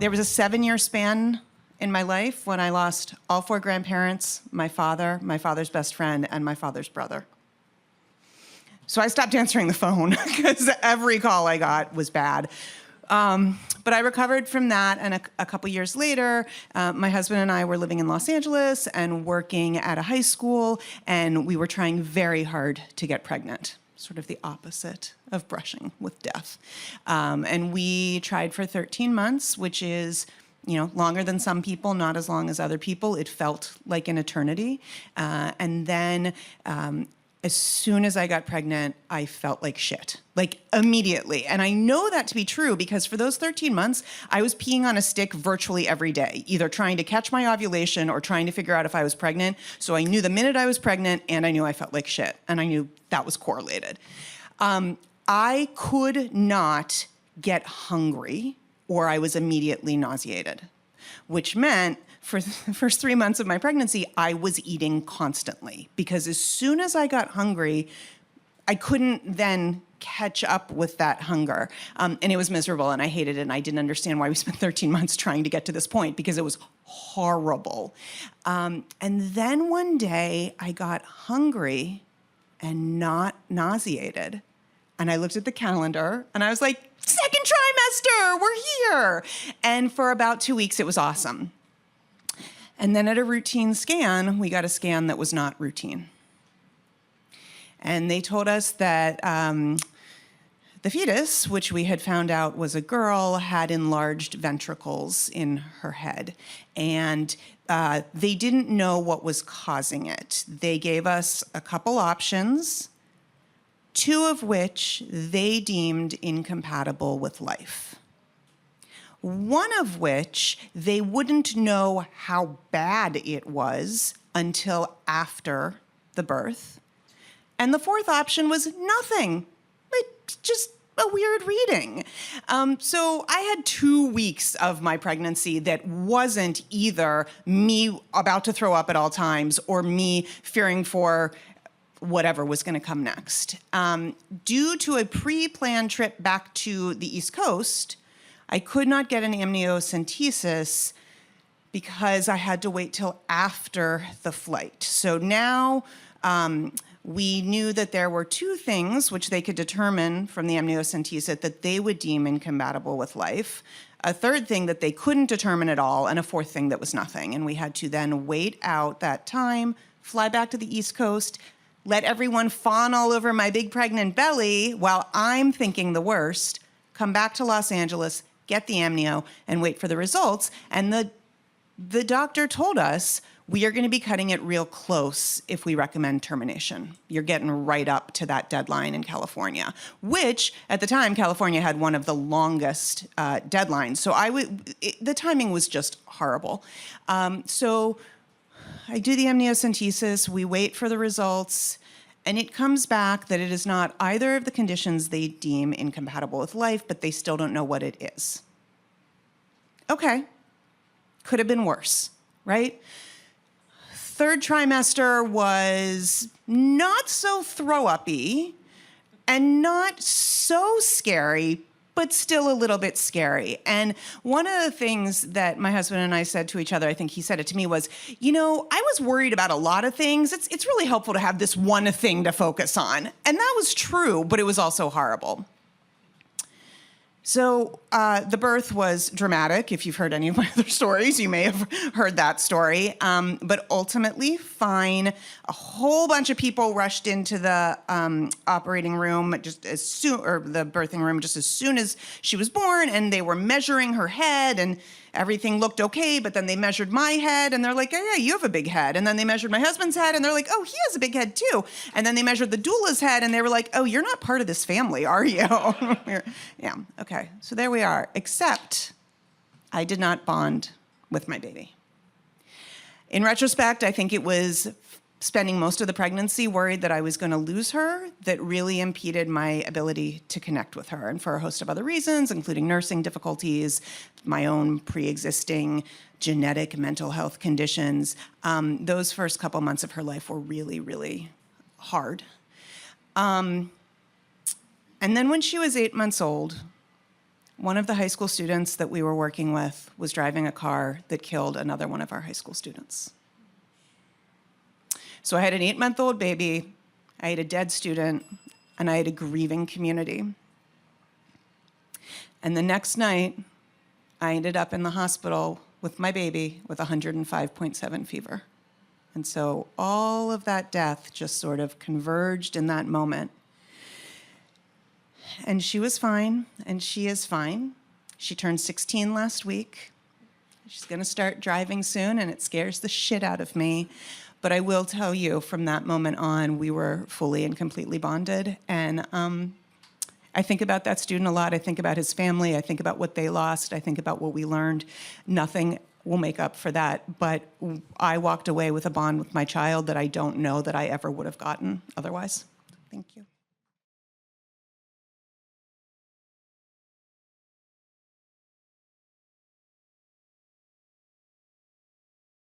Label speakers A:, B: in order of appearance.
A: There was a 7-year span in my life when I lost all 4 grandparents, my father, my father's best friend, and my father's brother. So I stopped answering the phone because every call I got was bad. But I recovered from that, and a couple years later, my husband and I were living in Los Angeles and working at a high school, and we were trying very hard to get pregnant, sort of the opposite of brushing with death. And we tried for 13 months, which is, longer than some people, not as long as other people. It felt like an eternity. And then as soon as I got pregnant, I felt like shit, like immediately. And I know that to be true because for those 13 months, I was peeing on a stick virtually every day, either trying to catch my ovulation or trying to figure out if I was pregnant. So I knew the minute I was pregnant, and I knew I felt like shit, and I knew that was correlated. I could not get hungry or I was immediately nauseated, which meant for the first 3 months of my pregnancy, I was eating constantly because as soon as I got hungry, I couldn't then catch up with that hunger. And it was miserable, and I hated it, and I didn't understand why we spent 13 months trying to get to this point because it was horrible. And then one day, I got hungry and not nauseated. And I looked at the calendar, and I was like, second trimester, we're here. And for about 2 weeks, it was awesome. And then at a routine scan, we got a scan that was not routine. And they told us that the fetus, which we had found out was a girl, had enlarged ventricles in her head. And they didn't know what was causing it. They gave us a couple options, 2 of which they deemed incompatible with life. One of which they wouldn't know how bad it was until after the birth. And the 4th option was nothing. It's just a weird reading. So I had 2 weeks of my pregnancy that wasn't either me about to throw up at all times or me fearing for whatever was going to come next. Due to a pre-planned trip back to the East Coast, I could not get an amniocentesis because I had to wait till after the flight. So now we knew that there were 2 things which they could determine from the amniocentesis that they would deem incompatible with life, a 3rd thing that they couldn't determine at all, and a 4th thing that was nothing. And we had to then wait out that time, fly back to the East Coast, let everyone fawn all over my big pregnant belly while I'm thinking the worst, come back to Los Angeles, get the amnio, and wait for the results. And the doctor told us, we are going to be cutting it real close if we recommend termination. You're getting right up to that deadline in California, which at the time, California had one of the longest deadlines. So the timing was just horrible. So I do the amniocentesis, we wait for the results, and it comes back that it is not either of the conditions they deem incompatible with life, but they still don't know what it is. Okay, could have been worse, right? 3rd trimester was not so throw-up-y and not so scary, but still a little bit scary. And one of the things that my husband and I said to each other, I think he said it to me, was, I was worried about a lot of things. It's really helpful to have this one thing to focus on. And that was true, but it was also horrible. So the birth was dramatic. If you've heard any of my other stories, you may have heard that story. But ultimately, fine. A whole bunch of people rushed into the operating room just as soon, or the birthing room just as soon as she was born, and they were measuring her head, and everything looked okay, but then they measured my head, and they're like, oh, yeah, you have a big head. And then they measured my husband's head, and they're like, oh, he has a big head too. And then they measured the doula's head, and they were like, oh, you're not part of this family, are you? Yeah, okay. So there we are, except I did not bond with my baby. In retrospect, I think it was spending most of the pregnancy worried that I was going to lose her that really impeded my ability to connect with her, and for a host of other reasons, including nursing difficulties, my own pre-existing genetic mental health conditions. Those first couple months of her life were really, really hard. And then when she was 8 months old, One of the high school students that we were working with was driving a car that killed another one of our high school students. So I had an 8-month-old baby, I had a dead student, and I had a grieving community. And the next night, I ended up in the hospital with my baby with 105.7 fever. And so all of that death just sort of converged in that moment. And she was fine, and she is fine. She turned 16 last week. She's going to start driving soon, and it scares the shit out of me. But I will tell you, from that moment on, we were fully and completely bonded. And I think about that student a lot. I think about his family. I think about what they lost. I think about what we learned. Nothing will make up for that. But I walked away with a bond with my child that I don't know that I ever would have gotten otherwise. Thank you.